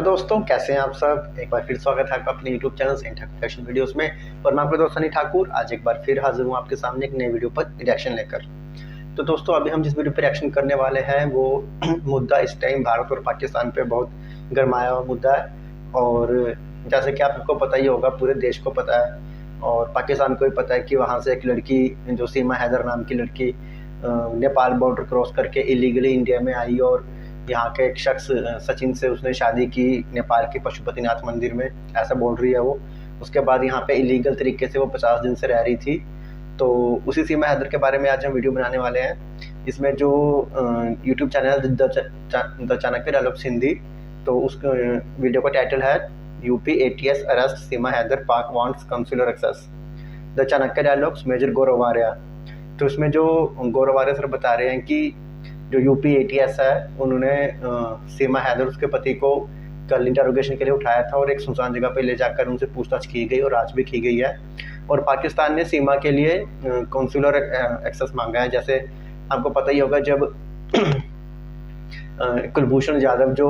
दोस्तों, कैसे हैं आप सब। एक बार फिर स्वागत है आपका अपने यूट्यूब चैनल सेंट ठाकुर रिएक्शन वीडियोस में। और मैं आपका दोस्त सनी ठाकुर आज एक बार फिर हाजिर हूँ आपके सामने एक नए वीडियो पर रिएक्शन लेकर। तो दोस्तों, अभी हम जिस वीडियो पर रिएक्शन करने वाले हैं वो मुद्दा इस टाइम भारत और पाकिस्तान पे बहुत गरमाया हुआ मुद्दा है। और जैसे कि आपको पता ही होगा, पूरे देश को पता है और पाकिस्तान को भी पता है कि वहाँ से एक लड़की जो सीमा हैदर नाम की लड़की नेपाल बॉर्डर क्रॉस करके इलीगली इंडिया में आई और यहाँ के एक शख्स सचिन से उसने शादी की नेपाल के पशुपतिनाथ मंदिर में, ऐसा बोल रही है वो। उसके बाद यहाँ पे इलीगल तरीके से वो 50 दिन से रह रही थी। तो उसी सीमा हैदर के बारे में आज हम वीडियो बनाने वाले हैं। इसमें जो YouTube channel the Chanakya dialogues Hindi, तो उस वीडियो का टाइटल है UP ATS arrest Seema Haider, Pak wants consular access. The Chanakya dialogues major Gaurav Arya. तो इसमें जो गौरव आर्या सर बता रहे हैं कि जो यूपी ATS है उन्होंने सीमा हैदर उसके पति को कल इंटरोगेशन के लिए उठाया था और एक सुनसान जगह पे ले जाकर उनसे पूछताछ की गई और आज भी की गई है। और पाकिस्तान ने सीमा के लिए कॉन्सुलर एक्सेस मांगा है। जैसे आपको पता ही होगा, जब कुलभूषण यादव जो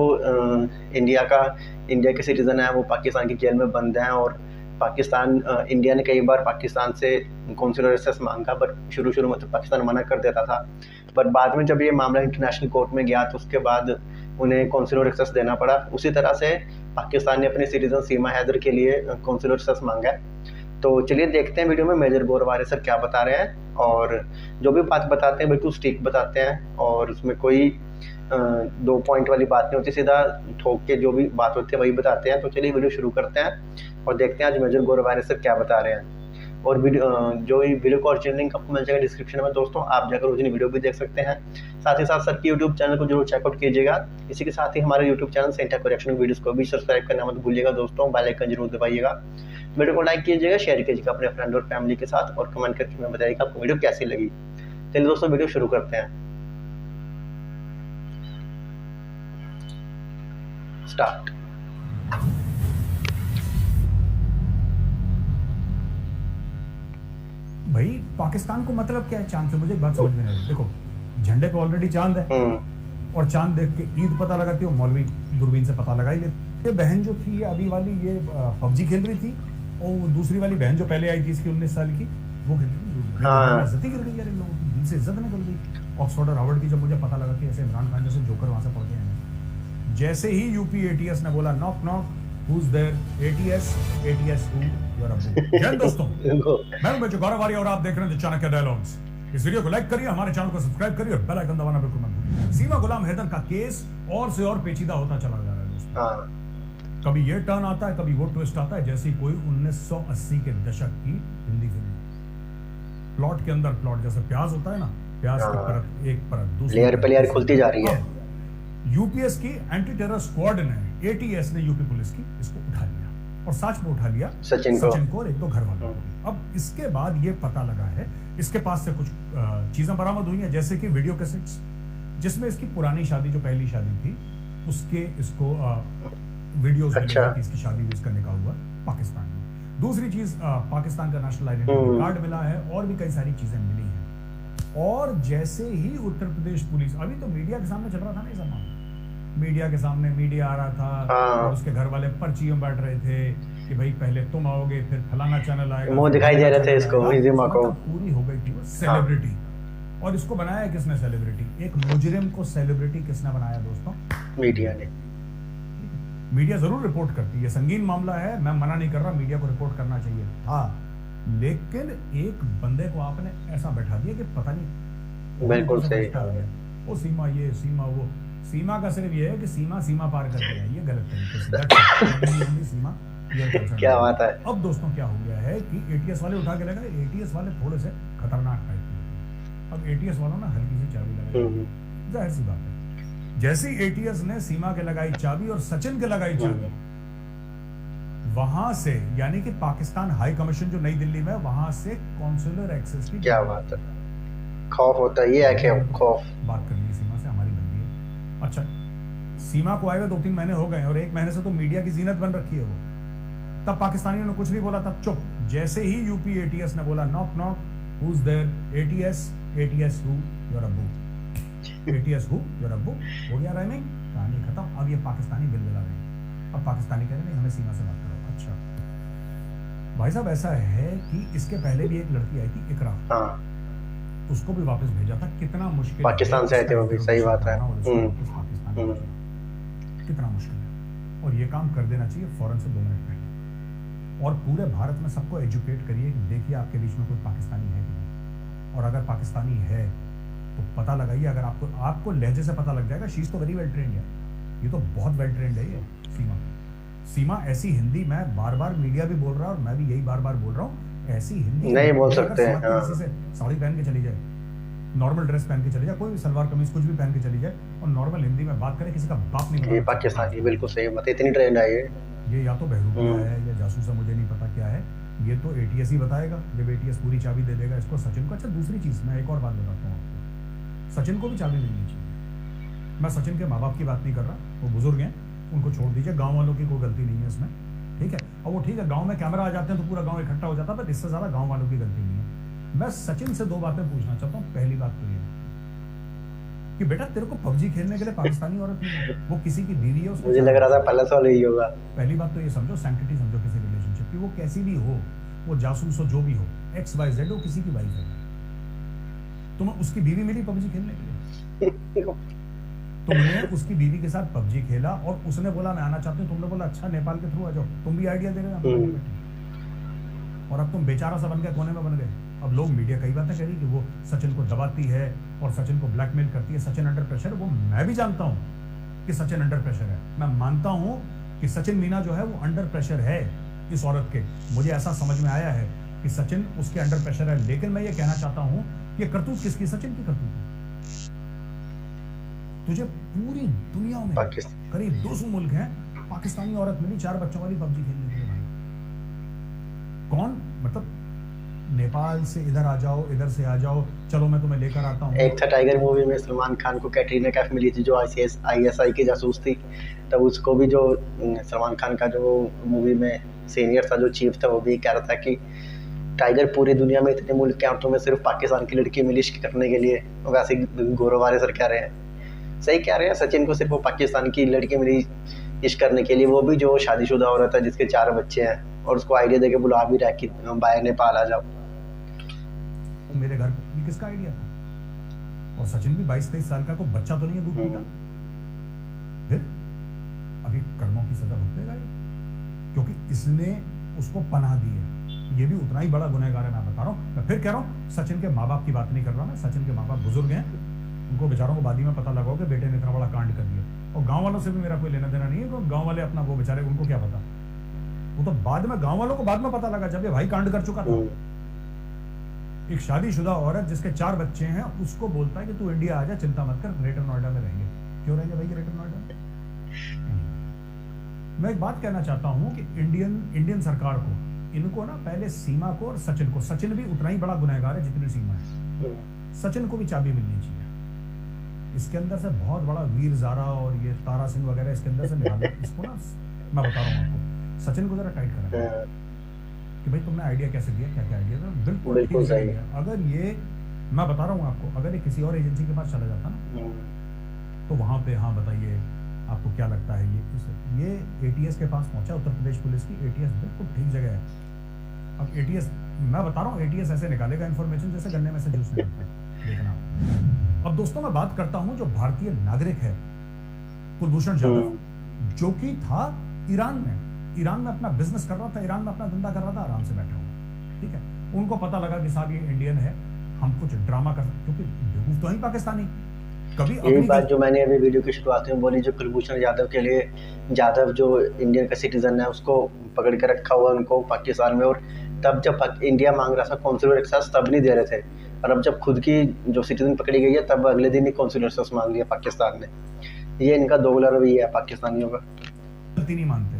इंडिया के सिटीज़न है वो पाकिस्तान की जेल में बंद हैं और इंडिया ने कई बार पाकिस्तान से कॉन्सुलर एक्सेस मांगा, बट शुरू में तो पाकिस्तान मना कर देता था। पर बाद में जब ये मामला इंटरनेशनल कोर्ट में गया तो उसके बाद उन्हें कॉन्सुलर एक्सेस देना पड़ा। उसी तरह से पाकिस्तान ने अपने सिटीजन सीमा हैदर के लिए कॉन्सुलर एक्सेस मांगा है। तो चलिए देखते हैं वीडियो में मेजर गौरव आर्या सर क्या बता रहे हैं। और जो भी बात बताते हैं बिल्कुल स्टिक बताते हैं और उसमें कोई 2 पॉइंट वाली बात नहीं होती, सीधा ठोक के जो भी बात होती है वही बताते हैं। तो चलिए वीडियो शुरू करते हैं और देखते हैं आज मेजर गौरव आर्या सर क्या बता रहे हैं। और वीडियो का ओरिजिनल लिंक आपको मिल जाएगा डिस्क्रिप्शन में दोस्तों, आप जाकर ओरिजिनल वीडियो भी देख सकते हैं। साथ ही साथ सर की यूट्यूब चैनल को जरूर चेकआउट कीजिएगा। इसी के साथ ही हमारे यूट्यूब चैनल सेंट ठाकुर रिएक्शन वीडियोस को भी सब्सक्राइब करना मत भूलिएगा दोस्तों, बेल आइकन जरूर दबाइएगा। वीडियो को लाइक कीजिएगा, शेयर कीजिएगा अपने फ्रेंड और फैमिली के साथ और कमेंट करके हमें बताइएगा आपको वीडियो कैसी लगी। चलिए दोस्तों वीडियो शुरू करते हैं। स्टार्ट। भाई पाकिस्तान को मतलब क्या है चांद से, मुझे एक बात समझ में नहीं आई। देखो झंडे पे ऑलरेडी चांद है और चांद देख के ईद पता लगाती हो, मौलवी दूरबीन से पता लगा ही लेते। ये बहन जो थी अभी वाली, ये PUBG खेल रही थी और दूसरी वाली बहन जो पहले आई थी इसकी 19 साल की, वो खेल रही थी। इज्जत ही गिर गई यार इन लोगों की, इनसे इज्जत निकल गई। ऑक्सफोर्ड और हार्वर्ड की जब मुझे पता लगा कि ऐसे इमरान खान जैसे जोकर वहां से पढ़ के आए, जैसे ही यूपी ATS ने बोला knock knock Who's there? ATS who? You're अब्बू। जय दोस्तों, मैं हूं गौरव आर्या और आप देख रहे हैं द चाणक्य डायलॉग्स। इस वीडियो को लाइक करिए, हमारे चैनल को सब्सक्राइब करिए और बेल आइकन दबाना बिल्कुल मत भूलिए। सीमा गुलाम हैदर का केस और से और पेचीदा होता चला जा रहा है दोस्तों। कभी ये टर्न आता है, कभी वो ट्विस्ट आता है, जैसे कोई 1980 के दशक की हिंदी फिल्म। प्लॉट के अंदर प्लॉट, जैसे प्याज होता है ना, प्याज की परत एक परत दूसरी लेयर पे लेयर खुलती जा रही है। यूपीएस की एंटी टेरर स्क्वाड ने, ATS ने यूपी पुलिस की इसको उठा लिया और सच में उठा लिया सचिन को और एक दो घर वालों को। अब इसके बाद ये पता लगा है इसके पास से कुछ चीजें बरामद हुई हैं, जैसे कि वीडियो कैसेट्स जिसमें इसकी पुरानी शादी, जो पहली शादी थी उसके इसको वीडियोस मिले कि इसकी शादी भी इसका निकाह हुआ पाकिस्तान में। दूसरी चीज पाकिस्तान का नेशनल आइडेंटिटी कार्ड मिला है और भी कई सारी चीजें मिली हैं। और जैसे ही उत्तर प्रदेश पुलिस, अभी तो मीडिया के सामने चल रहा था ना ये सब मामला, मीडिया के सामने मीडिया आ रहा था और उसके घर वाले पर्ची में बैठ रहे थे कि भाई पहले तुम आओगे फिर फलाना चैनल आएगा, मुंह दिखाई दे रहे थे इसको, पूरी हो गई थी वो सेलिब्रिटी। और इसको बनाया किसने सेलिब्रिटी? एक मुजरिम को सेलिब्रिटी किसने बनाया दोस्तों? मीडिया ने। मीडिया जरूर रिपोर्ट करती है, संगीन मामला है, मैं मना नहीं कर रहा, मीडिया को रिपोर्ट करना चाहिए था, लेकिन एक बंदे को आपने ऐसा बैठा दिया कि पता नहीं। बिल्कुल सही। वो सीमा ये सीमा वो, सीमा का सिर्फ ये है कि सीमा पार कर गया, ये गलत तरीके से सीमा। क्या बात है। अब दोस्तों क्या हो गया है कि ATS वाले उठा के लगा, ATS वाले थोड़े से खतरनाक टाइप के। अब ATS वालों ने हल्की सी चाबी लगाई, जाहिर सी बात है। जैसे ATS ने सीमा के लगाई चाबी और सचिन के लगाई चाबी, वहां से यानी कि पाकिस्तान हाई कमीशन जो नई दिल्ली में, वहां से कॉन्सुलर एक्सेस की। क्या बात है, खौफ होता है, ये है कि खौफ। बात करनी सीमा से हमारी बनती है। अच्छा, सीमा को आए हुए 2-3 महीने हो गए और 1 महीने से तो मीडिया की जीनत बन रखी है वो। तब पाकिस्तानियों ने कुछ नहीं बोला, तब चुप। जैसे ही यूपी ATS ने बोला knock knock Who's there? ATS who? You're अब्बू। ATS who? You're अब्बू। हो गया राइमिंग, कहानी खत्म। अब ये पाकिस्तानी बिलबिला रहे हैं अब पाकिस्तानी कह रहे नहीं हमें सीमा से बात करो। अच्छा भाई साहब ऐसा है कि इसके पहले भी एक लड़की आई थी इकरा, उसको भी वापस भेजा था। कितना मुश्किल, पाकिस्तान से आए थे वो भी, सही बात है। कितना मुश्किल है, और ये काम कर देना चाहिए फौरन से 2 मिनट पहले। और पूरे भारत में सबको एजुकेट करिए कि देखिए आपके बीच में कोई पाकिस्तानी है कि नहीं, और अगर पाकिस्तानी है तो पता लगाइए। अगर आपको लहजे से पता लग जाएगा, शी इज तो वेरी वेल ट्रेंड है, ये तो बहुत वेल ट्रेंड है ये सीमा ऐसी हिंदी, मैं बार बार मीडिया भी बोल रहा है और मैं भी यही बार बार बोल रहा हूँ, ऐसी हिंदी नहीं बोल सकते हैं। किसी से साड़ी पहन के चली जाए, नॉर्मल ड्रेस पहन के चली जाए, कोई भी सलवार कमीज कुछ भी पहन के चली जाए और नॉर्मल हिंदी में बात करे, किसी का बाप नहीं। ये पाकिस्तानी बिल्कुल सही बात है, इतनी ट्रेंड है ये या तो बहरूपिया है या जासूस है, मुझे नहीं पता क्या है। ये तो एटीएस ही बताएगा, जब एटीएस पूरी चाबी दे देगा इसको सचिन को। अच्छा दूसरी चीज मैं एक और बात बताता हूँ आपको, सचिन को भी चाबी मिलनी चाहिए। मैं सचिन के माँ बाप की बात नहीं कर रहा, वो बुजुर्ग हैं, उनको छोड़ दीजिए, गाँव वालों की कोई गलती नहीं है इसमें, ठीक है। और वो ठीक है, गाँव में कैमरा आ जाते हैं तो पूरा गाँव इकट्ठा हो जाता है, बट इससे ज्यादा गाँव वालों की गलती नहीं है। मैं सचिन से 2 बातें पूछना चाहता हूँ। पहली बात तो ये कि बेटा तेरे को पबजी खेलने के लिए पाकिस्तानी औरत नहीं, वो किसी की बीवी है, मुझे लग रहा था पहले सवाल यही होगा। पहली बात तो ये समझो, सैंक्टिटी समझो किसी रिलेशनशिप की, वो कैसी भी हो, वो जासूस हो, जो भी हो, XYZ हो, किसी की वाइफ है, तुम्हें उसकी बीवी मिली पबजी खेलने के लिए, तुमने उसकी बीवी के साथ पबजी खेला और उसने बोला मैं आना चाहती हूँ, तुमने बोला अच्छा नेपाल के थ्रू आ जाओ, तुम भी आइडिया दे रहे हो, और अब तुम बेचारा सा बन गए, कोने में बन गए। अब लोग मीडिया कई बातें कह रही कि वो सचिन को दबाती है और सचिन को ब्लैकमेल करती है, सचिन अंडर प्रेशर। वो मैं भी जानता हूं कि सचिन अंडर प्रेशर है, मैं मानता हूं कि सचिन मीना जो है वो अंडर प्रेशर है इस औरत के, मुझे ऐसा समझ में आया है कि सचिन उसके अंडर प्रेशर है। लेकिन मैं ये कहना चाहता हूं कि करतूत किसकी, सचिन की करतूत है। तुझे पूरी दुनिया में करीब 200 मुल्क हैं, पाकिस्तानी औरत मिली 4 बच्चों वाली पबजी खेलने के लिए। कौन, मतलब नेपाल से इधर आ जाओ, इधर से आ जाओ, चलो मैं तुम्हें लेकर आता हूँ। एक था टाइगर मूवी में सलमान खान को कैटरीना कैफ मिली थी, जो ISI की जासूस थी, तब उसको भी जो सलमान खान का जो मूवी में सीनियर था, जो चीफ था, वो भी कह रहा था कि टाइगर पूरी दुनिया में इतने मुल्क हैं और तुम्हें सिर्फ पाकिस्तान की लड़की मिली इश्क करने के लिए। वैसे गौरवारे सर कह रहे हैं, सही कह रहे हैं, सचिन को सिर्फ वो पाकिस्तान की लड़की मिली इश्क करने के लिए, वो भी जो शादीशुदा औरत है जिसके 4 बच्चे हैं, और उसको आइडिया देके बुला भी रहा कि बाहर नेपाल आ जाओ। मेरे घर ये किसका आइडिया था? और सचिन भी 22-23 साल का, को बच्चा तो नहीं है दूध पीता, फिर अभी कर्मों की सजा भुगतेगा क्योंकि इसने उसको पनाह दी है। ये भी उतना ही बड़ा गुनहगार है, मैं बता रहा हूँ। मैं फिर कह रहा हूँ, सचिन के माँ बाप की बात नहीं कर रहा मैं, सचिन के माँ बाप बुजुर्ग हैं, उनको बेचारों को बाद में पता लगा कि बेटे ने इतना बड़ा कांड कर दिया, और गाँव वालों से भी मेरा कोई लेना देना नहीं है, गाँव वाले अपना, वो बेचारे उनको क्या पता, वो तो बाद में, गाँव वालों को बाद में पता लगा जब ये भाई कांड कर चुका था। एक शादीशुदा औरत जिसके 4 बच्चे हैं, उसको बोलता है कि तू इंडिया आ जा, चिंता मत कर, ग्रेटर नोएडा में रहेंगे। क्यों रहेंगे भाई ग्रेटर नोएडा में? मैं एक बात कहना चाहता हूं कि इंडियन सरकार को, इनको ना पहले सीमा को और सचिन को, सचिन भी उतना ही बड़ा गुनहगार है जितनी सीमा है, सचिन को भी चाबी मिलनी चाहिए। इसके अंदर से बहुत बड़ा वीर ज़ारा और ये तारा सिंह वगैरह इसके अंदर से निकाल, इसको ना मैं बता रहा हूँ आपको, सचिन को जरा टाइट करा कि भाई तुमने आइडिया कैसे दिया, क्या क्या आइडिया था, बिल्कुल सही है। अगर ये, मैं बता रहा हूँ आपको, अगर ये किसी और एजेंसी के पास चला जाता ना, तो वहाँ पे हाँ बताइए आपको क्या लगता है, ये ATS के पास पहुंचा, उत्तर प्रदेश पुलिस की, ATS बिल्कुल ठीक जगह है। अब ATS, मैं बता रहा हूँ, ATS ऐसे निकालेगा इन्फॉर्मेशन जैसे गन्ने में से जूस निकलता है, देखना। अब दोस्तों मैं बात करता हूँ जो भारतीय नागरिक है कुलभूषण जाधव, जो कि था ईरान में अपना बिजनेस कर रहा था, ईरान में अपना धंधा कर रहा था, आराम से बैठा हुआ, ठीक है। उनको पता लगा कि साहब ये इंडियन है, हम कुछ ड्रामा कर, क्योंकि बेवकूफ तो ही पाकिस्तानी। कभी यही बात जो मैंने अभी वीडियो की शुरुआत में बोली, जो कुलभूषण यादव के लिए, जाधव जो इंडियन का सिटीजन है उसको पकड़ के रखा हुआ उनको पाकिस्तान में, और तब जब इंडिया मांग रहा था कॉन्सुलर एक्सेस तब नहीं दे रहे थे, और अब जब खुद की जो सिटीजन पकड़ी गई है तब अगले दिन ही कॉन्सुलर एक्सेस मांग लिया पाकिस्तान ने। ये इनका दोगला रवैया है पाकिस्तानियों का। गलती नहीं मानते,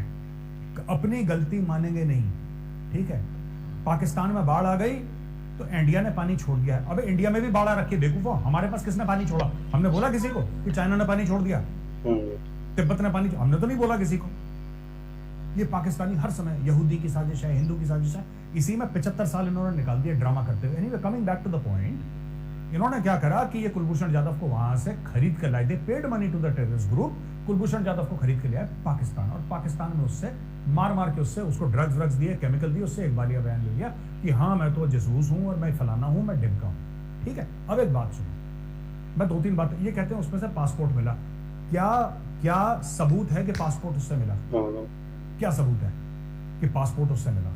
अपनी गलती मानेंगे नहीं, ठीक है। पाकिस्तान में बाढ़ आ गई तो इंडिया ने पानी छोड़ दिया है। अबे इंडिया में भी बाढ़ आ रखी है बेवकूफो, हमारे पास किसने पानी छोड़ा? हमने बोला किसी को कि चाइना ने पानी छोड़ दिया, तिब्बत ने पानी, हमने तो नहीं बोला किसी को। ये पाकिस्तानी हर समय यहूदी की साजिश है, हिंदू की साजिश है, इसी में 75 साल इन्होंने निकाल दिया ड्रामा करते हुए। Anyway, coming back to the point इन्होंने क्या करा कि ये कुलभूषण जाधव को वहां से खरीद कर लाए, they paid money to the terrorist group, Kulbhushan Jadhav को खरीद के लिया पाकिस्तान, और पाकिस्तान में उससे मार के उससे उसको ड्रग्स दिए, केमिकल दिए, उससे इकबालिया बयान ले लिया कि हाँ मैं तो जासूस हूं और मैं फलाना हूं, मैं ढिमका हूं। ठीक है, अब एक बात सुनो, मैं 2-3 बात, ये कहते हैं उसमें से पासपोर्ट मिला, क्या सबूत है कि पासपोर्ट उससे मिला? क्या सबूत है कि पासपोर्ट उससे मिला?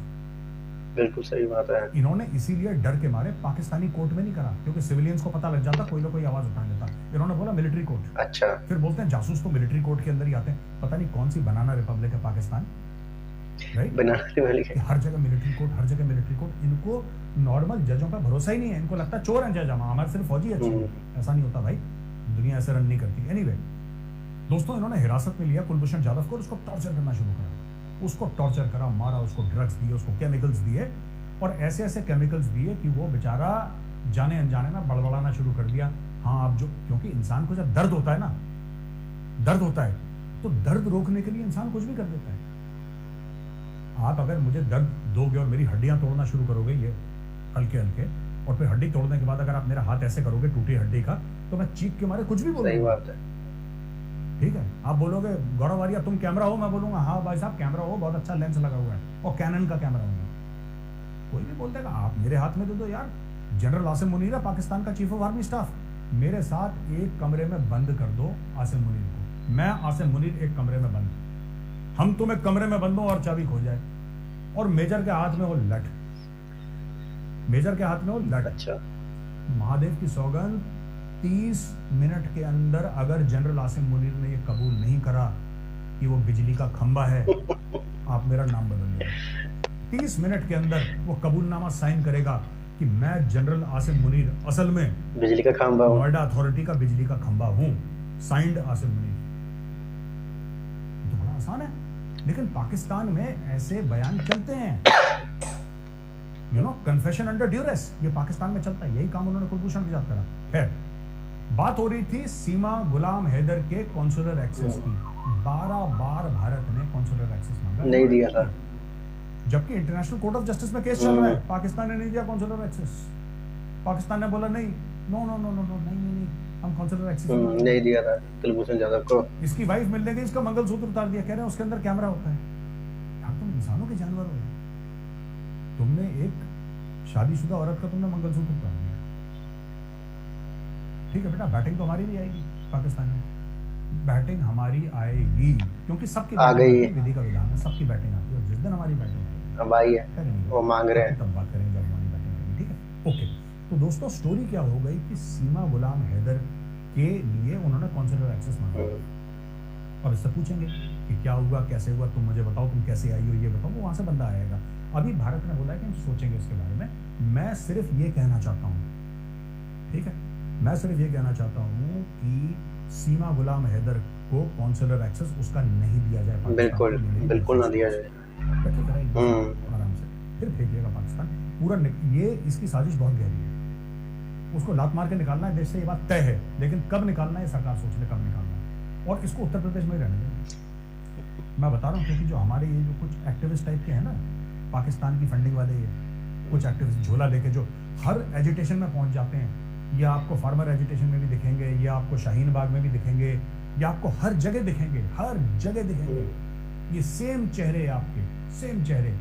बिल्कुल सही बात है। इन्होंने इसीलिए डर के मारे पाकिस्तानी कोर्ट में नहीं करा, क्योंकि सिविलियंस को पता लग जाता, कोई ना कोई आवाज उठा लेता। इन्होंने बोला मिलिट्री कोर्ट। अच्छा। फिर बोलते हैं जासूस तो मिलिट्री कोर्ट के अंदर ही आते हैं। पता नहीं कौन सी बनाना रिपब्लिक है पाकिस्तान, राइट? बनाना रिपब्लिक है, हर जगह मिलिट्री कोर्ट, हर जगह मिलिट्री कोर्ट। इनको नॉर्मल जजों पर भरोसा ही नहीं है, इनको लगता है चोर हैं जज, हमारे सिर्फ फौजी अच्छे हैं। ऐसा नहीं होता भाई, दुनिया ऐसे रन नहीं करती। एनीवे दोस्तों, इन्होंने हिरासत में लिया कुलभूषण जाधव को, उसको टॉर्चर करना शुरू करा, उसको टॉर्चर करा, मारा, उसको ड्रग्स दिए, उसको केमिकल्स दिए, और ऐसे केमिकल्स दिए कि वो बेचारा जाने अनजाने में बड़बड़ाना शुरू कर दिया। हाँ, अब जो, क्योंकि इंसान को जब दर्द होता है ना, दर्द होता है, तो दर्द रोकने के लिए इंसान कुछ भी कर देता है। आप अगर मुझे दर्द दोगे और मेरी हड्डियां तोड़ना शुरू करोगे, ये हल्के हल्के, और फिर हड्डी तोड़ने के बाद अगर आप मेरा हाथ ऐसे करोगे टूटी हड्डी का, तो मैं चीख के मारे कुछ भी बोलूंगा। सही बात है। ठीक है, आप बोलोगे गौरव वारिया तुम कैमरा हो, मैं बोलूंगा हाँ भाई साहब कैमरा हो, बहुत अच्छा लेंस लगा हुआ है, और कैनन का कैमरा होगा। कोई भी बोल देगा आप मेरे हाथ में दे दो यार। जनरल आसिम मुनीर है, पाकिस्तान का चीफ ऑफ आर्मी स्टाफ, मेरे साथ एक कमरे में बंद कर दो आसिम मुनीर को, मैं आसिम मुनीर एक कमरे में बंद, हम तुम एक कमरे में बंद हो और चाबी खो जाए, और मेजर के हाथ में हो लठ, मेजर के हाथ में हो लठ। अच्छा। महादेव की सौगंध, 30 मिनट के अंदर अगर जनरल आसिम मुनीर ने ये कबूल नहीं करा कि वो बिजली का खंबा है, आप मेरा नाम बदल दो। 30 मिनट के अंदर वो कबूलनामा साइन करेगा कि मैं जनरल आसिम मुनीर असल में बिजली का खंबा हूं, नोएडा अथॉरिटी का बिजली का खंबा हूं, साइंड आसिम मुनीर। तो बड़ा आसान है, लेकिन पाकिस्तान में ऐसे बयान चलते हैं, कन्फेशन अंडर ड्यूरेस, ये पाकिस्तान में चलता है। यही काम उन्होंने कुलभूषण के साथ करा। खैर, बात हो रही थी सीमा गुलाम हैदर के कॉन्सुलर एक्सेस की। 12 बार भारत ने कॉन्सुलर एक्सेस मांगा, नहीं दिया था, जबकि इंटरनेशनल कोर्ट ऑफ जस्टिस में केस चल रहा है। पाकिस्तान ने नहीं दिया कॉन्सुलर एक्सेस, पाकिस्तान ने बोला नहीं, no no no no no, नहीं, हम कॉन्सुलर एक्सेस नहीं दिया था कुलभूषण जाधव को। इसकी वाइफ मिलने गई, इसका मंगलसूत्र उतार दिया, कह रहे हैं उसके अंदर कैमरा होता है। यार तुम इंसानों के जानवर हो, तुमने एक शादीशुदा औरत का तुमने मंगलसूत्र उतार दिया। ठीक है बेटा, बैटिंग तो हमारी भी आएगी पाकिस्तान में, बैटिंग हमारी आएगी, क्योंकि सबकी आ गई है, विधि का विधान है, सबकी बैटिंग आती है, और जिस दिन हमारी बैटिंग अब आई है, वो मांग रहे हैं, तब बात करेंगे जब हमारी बैटिंग आएगी। ठीक है, ओके। तो दोस्तों, स्टोरी क्या हो गई कि सीमा गुलाम हैदर के लिए उन्होंने कॉन्सुलर एक्सेस मांगा, और इससे पूछेंगे कि क्या हुआ, कैसे हुआ, तुम मुझे बताओ, तुम कैसे आई हो, ये बताओ, वो वहां से बंदा आएगा। अभी भारत ने बोला है कि हम सोचेंगे इसके बारे में। मैं सिर्फ ये कहना चाहता हूँ, ठीक है, मैं सिर्फ ये कहना चाहता हूँ कि सीमा गुलाम हैदर को कॉन्सुलर एक्सेस उसका नहीं दिया जाए, बिल्कुल बिल्कुल ना दिया जाए, आराम से, फिर फेंकिएगा पाकिस्तान पूरा। ये इसकी साजिश बहुत गहरी है, उसको लात मार के निकालना है देश से, ये बात तय है, लेकिन कब निकालना है सरकार सोच ले, कब निकालना है, और इसको उत्तर प्रदेश में ही रहने दें। मैं बता रहा हूँ, क्योंकि जो हमारे ये जो कुछ एक्टिविस्ट टाइप के हैं ना, पाकिस्तान की फंडिंग वाले, ये कुछ एक्टिविस्ट झोला लेके जो हर एजिटेशन में पहुंच जाते हैं, ये आपको फार्मर एजिटेशन में भी दिखेंगे, ये आपको शाहीन बाग में भी दिखेंगे, ये आपको हर जगह दिखेंगे, हर जगह दिखेंगे, ये सेम चेहरे आपके, सेम चेहरे,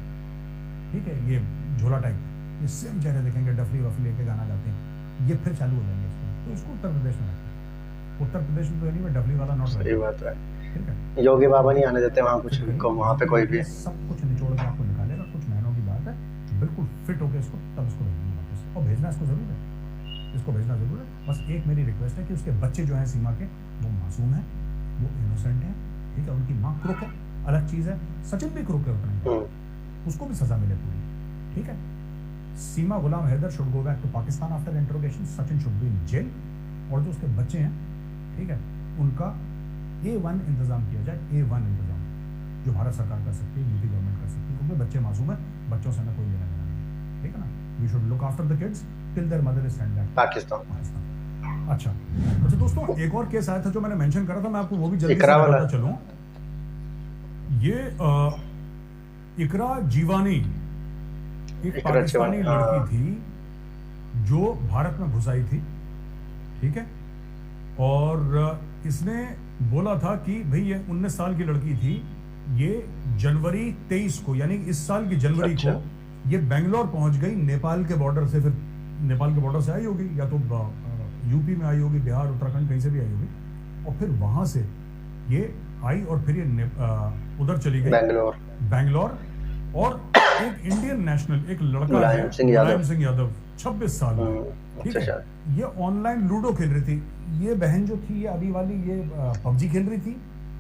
ठीक है, ये झोला टाइप, ये सेम चेहरे दिखेंगे, डफली वफली लेके गाना गाते हैं, ये फिर चालू हो जाएंगे इसमें। तो इसको उत्तर प्रदेश में रखें, उत्तर प्रदेश में तो नहीं, मैं डफली वाला नॉट, सही बात है, ठीक है। योगी बाबा नहीं आने देते वहाँ कुछ, वहाँ पे कोई भी सब कुछ निचोड़ के आपको निकालेगा, कुछ महीनों की बात है, बिल्कुल फिट होके इसको तब इसको भेजना वापस, और भेजना इसको जरूर है, इसको भेजना जरूर है। बस एक मेरी रिक्वेस्ट है कि उसके बच्चे जो हैं सीमा के, वो मासूम हैं, वो इनोसेंट हैं, ठीक है, उनकी माँ क्रूक है, अलग चीज़ है, सचिन भी क्रूक है उतना, उसको भी सजा मिले पूरी, ठीक है। Seema Ghulam Haider should go back to Pakistan after interrogation, Sachin should be in jail, और जो उसके बच्चे हैं, ठीक है, उनका A1 इंतजाम किया जाए, A1 इंतजाम जो भारत सरकार कर सकती है, यूपी गवर्नमेंट कर सकती है, क्योंकि बच्चे मासूम है, बच्चों से हमें कोई लेना देना नहीं, ठीक है ना। We should look after the kids till their mother is sent back Pakistan. अच्छा दोस्तों, एक और केस आया था जो मैंने मेंशन करा था, मैं आपको वो भी जल्दी से बताता चलूं। ये इकरा जीवानी एक पाकिस्तानी लड़की थी जो भारत में घुस आई थी, ठीक है। और इसने बोला था कि भाई ये 19 साल की लड़की थी, ये जनवरी 23 को यानी इस साल की जनवरी को ये बेंगलोर पहुंच गई नेपाल के बॉर्डर से। फिर नेपाल के बॉर्डर से आई होगी, या तो यूपी में आई होगी, बिहार उत्तराखंड कहीं से भी आई होगी, और फिर वहां से ये आई और फिर ये उधर चली गई बैंगलोर। और एक इंडियन नेशनल एक लड़का है मुलायम सिंह यादव 26 साल, ठीक है, ये ऑनलाइन लूडो खेल रही थी। ये बहन जो थी ये अभी वाली ये पबजी खेल रही थी,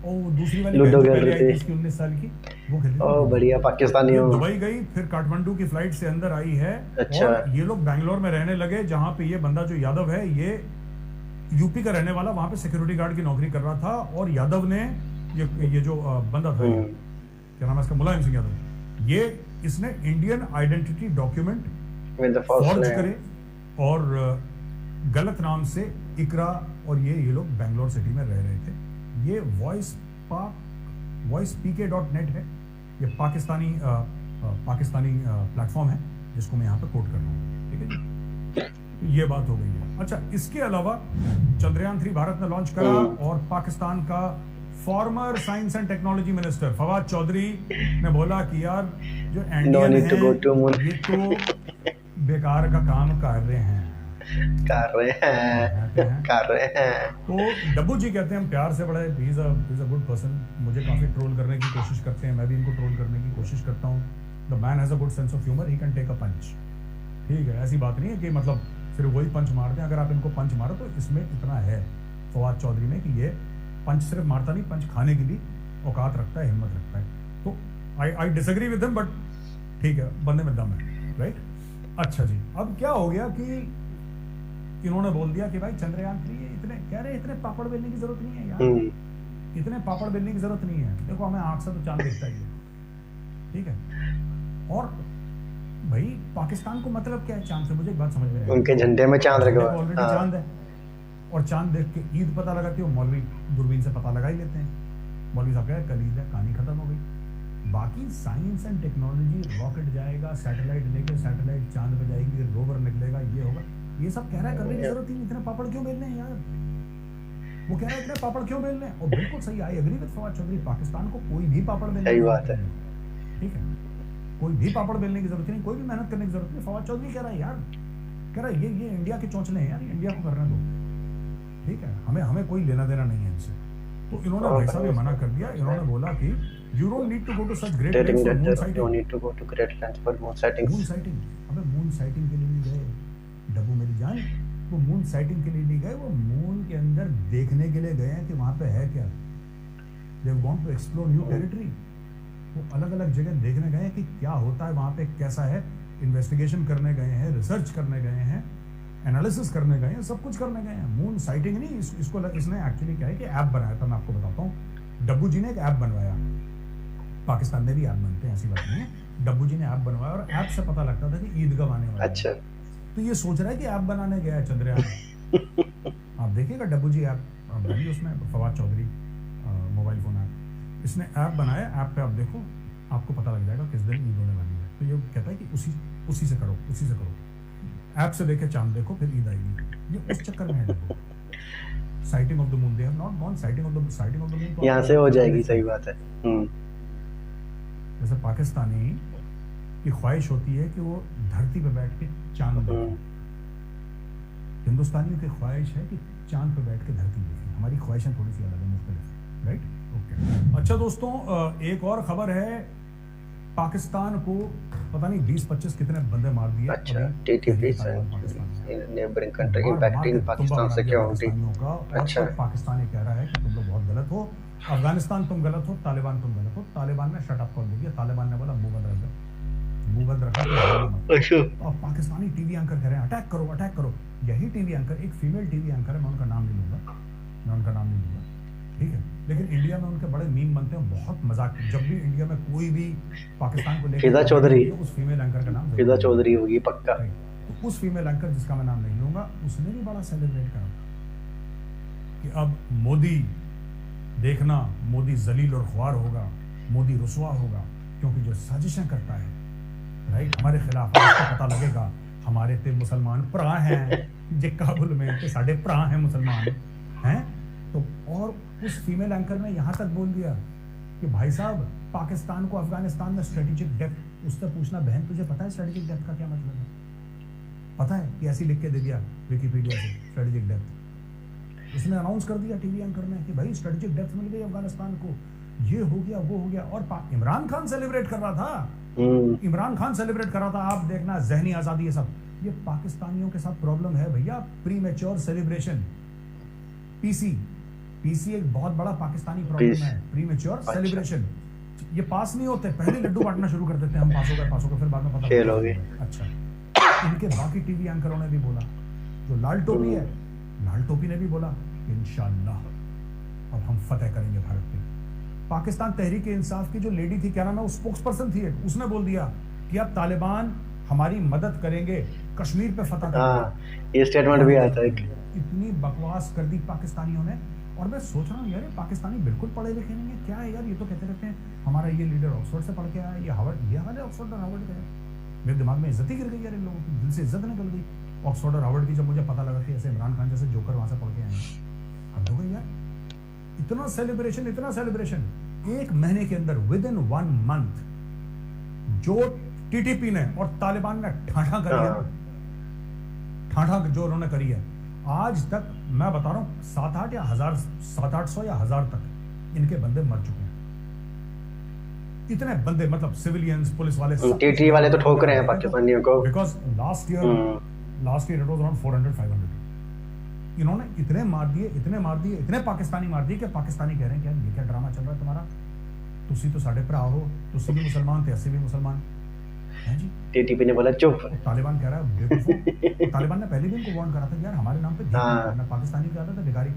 और दूसरी वाली लूडो खेल रही थी इसकी 19 साल की, वो खेल रही थी। ओह बढ़िया, पाकिस्तानी हो। दुबई गई, फिर काठमांडू की फ्लाइट से अंदर आई है। अच्छा। और ये लोग बैंगलोर में रहने लगे, जहाँ पे ये बंदा जो यादव है ये यूपी का रहने वाला, वहां पे सिक्योरिटी गार्ड की नौकरी कर रहा था। और यादव ने ये जो बंदा था, क्या नाम है इसका, मुलायम सिंह यादव, ये इसने इंडियन आइडेंटिटी डॉक्यूमेंट फॉर्ज करे और गलत नाम से इकरा, और ये लोग बैंगलोर सिटी में रह रहे थे। ये voicepk.net है, ये पाकिस्तानी प्लेटफॉर्म है जिसको मैं यहाँ पे कोट कर रहा हूँ, ठीक है जी। ये बात हो गई है। अच्छा, इसके अलावा चंद्रयान 3 भारत ने लॉन्च करा, और पाकिस्तान का former science and technology minister Fawad Chaudhry ने बोला कि यार जो इंडियन है ये तो बेकार का काम कर रहे हैं। तो डब्बू जी कहते हैं हम प्यार से बड़े, he is a good person, मुझे काफी ट्रोल करने की कोशिश करते हैं, मैं भी इनको ट्रोल करने की कोशिश करता हूँ। The man has a good sense of humour, he can take a punch, ठीक है। ऐसी बात नहीं है कि मतलब सिर्फ वही पंच मारते हैं, अगर आप इनको पंच मारो तो इसमें इतना है फवाद चौधरी में कि ये पंच सिर्फ मारता नहीं, पंच खाने की भी औकात रखता है, हिम्मत रखता है। तो I disagree with him, but ठीक है, बंदे में दम है, राइट। अच्छा जी, अब क्या हो गया कि इन्होंने बोल दिया कि भाई चंद्रयान 3 इतने पापड़ बेलने की जरूरत नहीं है यार, इतने पापड़ बेलने की जरूरत नहीं है, देखो हमें आंख से तो चांद दिखता ही है, ठीक है। और भाई पाकिस्तान को मतलब क्या है चांद से, मुझे एक बात समझ में नहीं, उनके झंडे में चांद लगा हुआ है, ऑलरेडी चांद है, और चांद देख के ईद पता लगाते हो, मौलवी दूरबीन से पता लगा ही लेते हैं, मौलवी साहब कह कल ईद है, कहानी खत्म हो गई। बाकी साइंस एंड टेक्नोलॉजी, रॉकेट जाएगा, सैटेलाइट लेके सैटेलाइट चांद पे जाएगी, रोवर निकलेगा, ये होगा, ये सब कह रहा है, करने की जरूरत ही नहीं, इतने पापड़ क्यों बेलने हैं यार, वो कह रहा है इतने पापड़ क्यों बेलने हैं। और बिल्कुल सही, I agree with Fawad Chaudhry, Pakistan को कोई भी पापड़ बेलने सही बात है, ठीक है, कोई भी पापड़ बेलने की जरूरत नहीं, कोई भी मेहनत करने की जरूरत नहीं। फवाद चौधरी कह रहा है यार, कह रहा है ये इंडिया के चौंचले हैं यार, इंडिया को करने दो, ठीक है, हमें कोई लेना देना नहीं है इनसे। तो इन्होंने भाई साहब ये मना कर दिया, इन्होंने बोला कि you don't need to go to such great lengths for moon sighting. You need to go to great lengths for moon sighting. Moon sighting, अबे मून साइटिंग के लिए नहीं गए डब्बू मेरी जान, वो मून साइटिंग के लिए नहीं गए, वो मून के अंदर देखने के लिए गए हैं कि वहाँ पे है क्या। They want to explore new territory. वो अलग अलग जगह देखने गए हैं कि क्या होता है वहाँ पे, कैसा है, इन्वेस्टिगेशन करने गए हैं, रिसर्च करने गए हैं, एनालिसिस करने गए हैं, सब कुछ करने गए हैं। मून साइटिंग नहीं, इसको इसने एक्चुअली क्या है कि ऐप बनाया था, मैं आपको बताता हूँ। डब्बू जी ने एक ऐप बनवाया, पाकिस्तान में भी ऐप बनते हैं, ऐसी बात नहीं है। डब्बू जी ने ऐप बनवाया और ऐप से पता लगता था कि ईदगाह आने वाला है। अच्छा, तो ये सोच रहा है कि ऐप बनाने गया है चंद्रयान। आप देखिएगा डब्बू जी ऐप बनी उसमें, Fawad Chaudhry mobile phone app, इसने ऐप बनाया, ऐप पे आप देखो, आपको पता लग जाएगा किस दिन ईद होने वाली है। तो ये कहता है कि उसी से करो, ऐप से देखे चांद देखो, फिर ईद आएगी। ये उस चक्कर में है Dabbu. Sighting of the moon, they have not gone sighting of the moon, यहाँ से हो जाएगी, सही बात है। जैसे पाकिस्तानी की ख्वाहिश होती है कि वो धरती पे बैठ के चांद देखे, हिंदुस्तानियों की ख्वाहिश है कि चांद पे बैठ के धरती देखें। हमारी ख्वाहिशें थोड़ी सी अलग है, मुख्तलिफ, राइट, ओके। अच्छा दोस्तों, एक और खबर है, पाकिस्तान को पता नहीं 20-25 कितने बंदे मार दिए। अच्छा, neighbouring country impacting Pakistan security. अच्छा, पाकिस्तान ये कह रहा है कि तुम लोग बहुत गलत हो, अफगानिस्तान तुम गलत हो, तालिबान तुम गलत हो। तालिबान ने शट अप कर दिया, तालिबान ने बोला मुंह बंद रखा। और पाकिस्तानी टीवी एंकर कह रहे हैं अटैक करो। यही टीवी एंकर, एक फीमेल टीवी एंकर है, मैं उनका नाम नहीं लूंगा, ठीक है, लेकिन इंडिया में उनके बड़े मीम बनते हैं, बहुत मजाक। जब भी इंडिया में कोई भी पाकिस्तान को लेकर फिदा चौधरी, उस फीमेल एंकर का नाम फिदा चौधरी होगी पक्का। तो उस फीमेल एंकर जिसका मैं नाम नहीं लूंगा, उसने भी बड़ा सेलिब्रेट करा कि अब मोदी देखना, मोदी जलील और ख्वार होगा, मोदी रुसवा होगा, क्योंकि जो साजिशें करता है राइट हमारे खिलाफ, उसको पता लगेगा हमारे ते मुसलमान भरा हैं जे काबुल में ते साढ़े भरा हैं मुसलमान हैं। तो और उस फीमेल एंकर ने यहाँ तक बोल दिया कि भाई साहब पाकिस्तान को अफगानिस्तान में स्ट्रेटेजिक डेप्थ, उससे पूछना बहन तुझे पता है स्ट्रेटेजिक डेप्थ का क्या मतलब है? पता है कि ऐसी लिख के दे दिया विकिपीडिया से स्ट्रेटेजिक डेप्थ। उसने अनाउंस कर दिया टीवी एंकर ने कि भाई स्ट्रेटेजिक डेप्थ मिल गई अफगानिस्तान को, ये हो गया वो हो गया। और इमरान खान सेलिब्रेट कर रहा था, इमरान खान सेलिब्रेट कर रहा था। आप देखना जहनी आजादी ये सब, ये पाकिस्तानियों के साथ प्रॉब्लम है भैया, प्रीमेच्योर सेलिब्रेशन। पीसी एक बहुत बड़ा पाकिस्तानी प्रॉब्लम है, प्रीमेच्योर सेलिब्रेशन। ये पास नहीं होते, पहले लड्डू बांटना शुरू कर देते हैं, हम पास हो गए फिर बाद में पता फेल हो गए। अच्छा, इनके बाकी टीवी एंकरों ने भी बोला, जो लाल टोपी है, लाल टोपी ने भी बोला इंशाअल्लाह अब हम फतेह करेंगे भारत पे। पाकिस्तान तहरीक इंसाफ की जो लेडी थी, क्या नाम है, वो स्पोक्स पर्सन थी, उसने बोल दिया कि अब तालिबान हमारी मदद करेंगे कश्मीर पे फतह। ये स्टेटमेंट भी आता है। इतनी बकवास कर दी पाकिस्तानियों ने। और मैं सोच रहा हूँ यार, ये पाकिस्तानी बिल्कुल पढ़े लिखे नहीं है क्या है यार, ये तो कहते रहते हैं हमारा ये लीडर ऑक्सफोर्ड से पढ़ के आया, ये हार्वर्ड, ये वाले ऑक्सफोर्ड और हार्वर्ड का है। मेरे दिमाग में इज्जत ही गिर गई यार, इन लोगों की दिल से इज्जत निकल गई ऑक्सफोर्ड और हार्वर्ड की, जब मुझे पता लगा कि ऐसे इमरान खान जैसे जोकर वहां से पढ़ के आए हैं। हद हो गई यार, इतना सेलिब्रेशन 1 महीने के अंदर, विद इन 1 मंथ, जो टीटीपी ने और तालिबान ने ठाठा करी है, ठाठा जो उन्होंने करी है, आज तक मैं बता रहा हूं 700-800 या 1000 तक इनके बंदे मर चुके हैं। इतने बंदे, मतलब सिविलियंस, पुलिस वाले, टीटी वाले तो ठोक रहे हैं पाकिस्तानियों को, because last year it was around 400-500। इन्होंने इतने मार दिए, इतने पाकिस्तानी मार दिए कि पाकिस्तानी कह रहे हैं कि ये क्या ड्रामा चल रहा है तुम्हारा, तुसी तो साढ़े भरा हो, तुसी भी मुसलमान थे, असली भी मुसलमान हैं जी। टीटीपी ने बोला चुप। तालिबान कह रहा है तालिबान ने पहले भी इनको वार्न करा था यार हमारे नाम पे पाकिस्तानी कहता था भिखारी।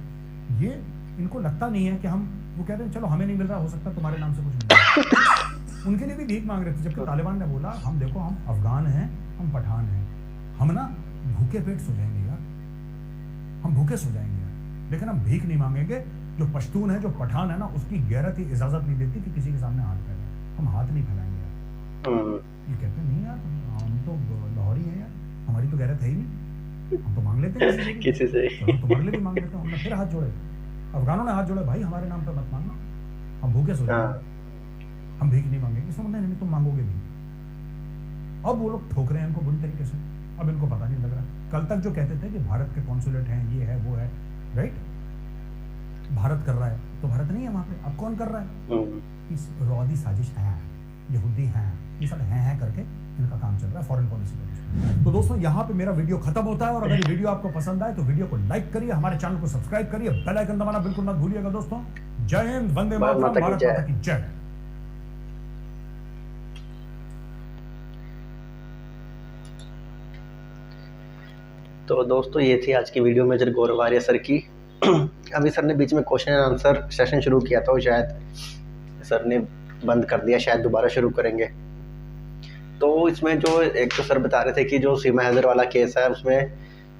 ये इनको लगता नहीं है कि हम, वो कहते हैं चलो हमें नहीं मिल रहा, हो सकता तुम्हारे नाम से कुछ मिल। उनके लिए भी भीख मांग रहे थे, जबकि तालिबान ने बोला हम देखो, हम अफगान हैं, हम पठान हैं, हम ना भूखे पेट सो जाएंगे यार, हम भूखे सो जाएंगे यार, लेकिन हम भीख नहीं मांगेंगे। जो पश्तून है, जो पठान है ना, उसकी गैरत ही इजाजत नहीं देती कि किसी के सामने हाथ फैलाए, हम हाथ नहीं फैलाएंगे यार। ये कहते नहीं यार, हम तो लाहौरी हैं यार, हमारी तो गैरत है ही नहीं, हम तो मांग लेते हैं किसी से, हम तुम्हारे लिए भी मांग लेते हैं। हमने फिर हाथ जोड़े, अफगानों ने हाथ जोड़े, भाई हमारे नाम पे मत मांगना, हम भूखे सो जाएंगे, हम भीख नहीं मांगेंगे। इसमें मतलब नहीं, तुम मांगोगे भी। अब वो लोग ठोक रहे हैं इनको बुरी तरीके से, अब इनको पता नहीं लग रहा। कल तक जो कहते थे कि भारत के कॉन्सुलेट हैं, ये है वो है, राइट, भारत कर रहा है, तो भारत नहीं है वहां पे, अब कौन कर रहा है? इस रौदी साजिश है, यहूदी हैं, ये सब हैं करके इनका काम चल रहा है फॉरेन पॉलिसी में। तो दोस्तों, यहाँ पे मेरा वीडियो खत्म होता है, और अगर ये वीडियो आपको पसंद आए तो वीडियो को लाइक करिए, हमारे चैनल को सब्सक्राइब करिए, बेल आइकन दबाना बिल्कुल मत भूलिएगा दोस्तों। जय हिंद, वंदे मातरम, भारत माता की जय। तो दोस्तों, ये थी आज की वीडियो मेजर गौरव आर्य सर की। अभी सर ने बीच में क्वेश्चन एंड आंसर सेशन शुरू किया था, शायद सर ने बंद कर दिया, शायद दोबारा शुरू करेंगे। तो इसमें जो एक तो सर बता रहे थे कि जो सीमा हैदर वाला केस है, उसमें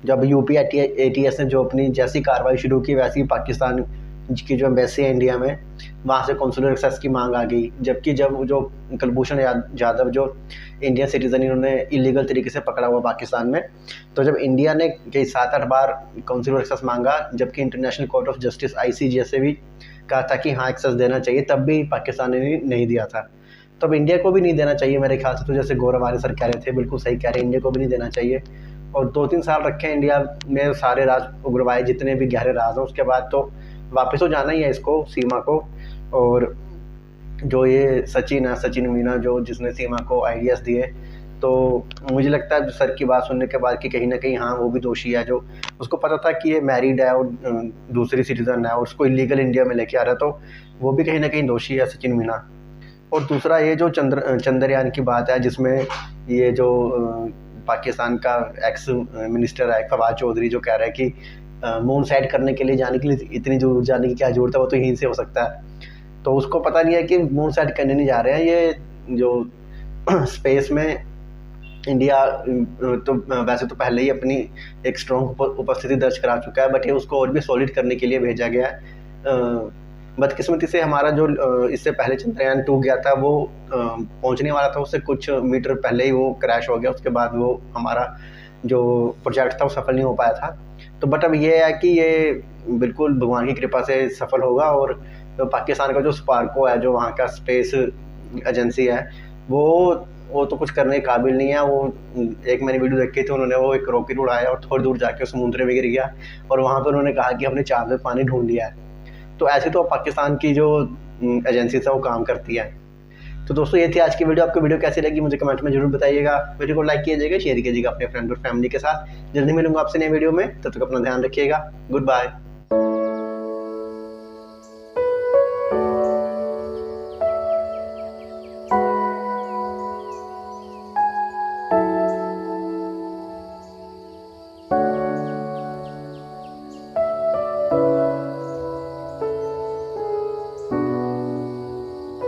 जब यूपी ATS ने जो अपनी जैसी कार्रवाई शुरू की, वैसे ही पाकिस्तान की जो एम्बेसी है इंडिया में, वहाँ से कॉन्सुलर एक्सेस की मांग आ गई। जबकि जब जो कुलभूषण जाधव जो इंडियन सिटीज़न, इन्होंने इलीगल तरीके से पकड़ा हुआ पाकिस्तान में, तो जब इंडिया ने कई 7-8 बार कॉन्सुलर एक्सेस मांगा, जबकि international court of justice ICJ से भी कहा था कि हाँ एक्सेस देना चाहिए, तब भी पाकिस्तान ने नहीं दिया था। तो अब इंडिया को भी नहीं देना चाहिए मेरे ख्याल से। तो जैसे गौरव आर्य सर कह रहे थे, बिल्कुल सही कह रहे हैं, इंडिया को भी नहीं देना चाहिए। और 2-3 साल रखे इंडिया में सारे राज उग्रवादी, जितने भी गहरे राज हैं, उसके बाद तो वापस तो जाना ही है इसको, सीमा को। और जो ये सचिन मीना जो जिसने सीमा को आइडियाज़ दिए, तो मुझे लगता है सर की बात सुनने के बाद कि कहीं ना कहीं हाँ वो भी दोषी है, जो उसको पता था कि ये मैरिड है और दूसरी सिटीज़न है और उसको इलीगल इंडिया में लेके आ रहा है, तो वो भी कहीं ना कहीं दोषी है सचिन मीना। और दूसरा ये जो चंद्रयान की बात है, जिसमें ये जो पाकिस्तान का एक्स मिनिस्टर है फवाद चौधरी, जो कह रहा है कि मून साइड करने के लिए जाने के लिए इतनी दूर जाने की क्या जरूरत है, वो तो यहीं से हो सकता है। तो उसको पता नहीं है कि मून साइड करने नहीं जा रहे हैं, ये जो स्पेस में इंडिया तो वैसे तो पहले ही अपनी एक स्ट्रॉन्ग उपस्थिति दर्ज करा चुका है, बट ये उसको और भी सॉलिड करने के लिए भेजा गया है। बदकिस्मती से हमारा जो इससे पहले चंद्रयान 2 गया था वो पहुंचने वाला था, उससे कुछ मीटर पहले ही वो क्रैश हो गया। उसके बाद वो हमारा जो प्रोजेक्ट था वो सफल नहीं हो पाया था। तो बट अब ये है कि ये बिल्कुल भगवान की कृपा से सफल होगा, और तो पाकिस्तान का जो स्पार्को है, जो वहाँ का स्पेस एजेंसी है, वो तो कुछ करने के काबिल नहीं है। वो एक मैंने वीडियो देखी थी, उन्होंने वो एक रॉकेट उड़ाया और थोड़ी दूर जाके समुद्र में गिर गया, और वहाँ पर उन्होंने कहा कि हमने चाँद में पानी ढूंढ लिया है। तो ऐसे तो पाकिस्तान की जो एजेंसी है वो काम करती है। तो दोस्तों ये थी आज की वीडियो। आपको वीडियो कैसी लगी मुझे कमेंट में जरूर बताइएगा। वीडियो को लाइक कीजिएगा, शेयर कीजिएगा अपने फ्रेंड और फैमिली के साथ। जल्दी मिलूंगा आपसे नए वीडियो में, तब तक अपना ध्यान रखिएगा। Good bye.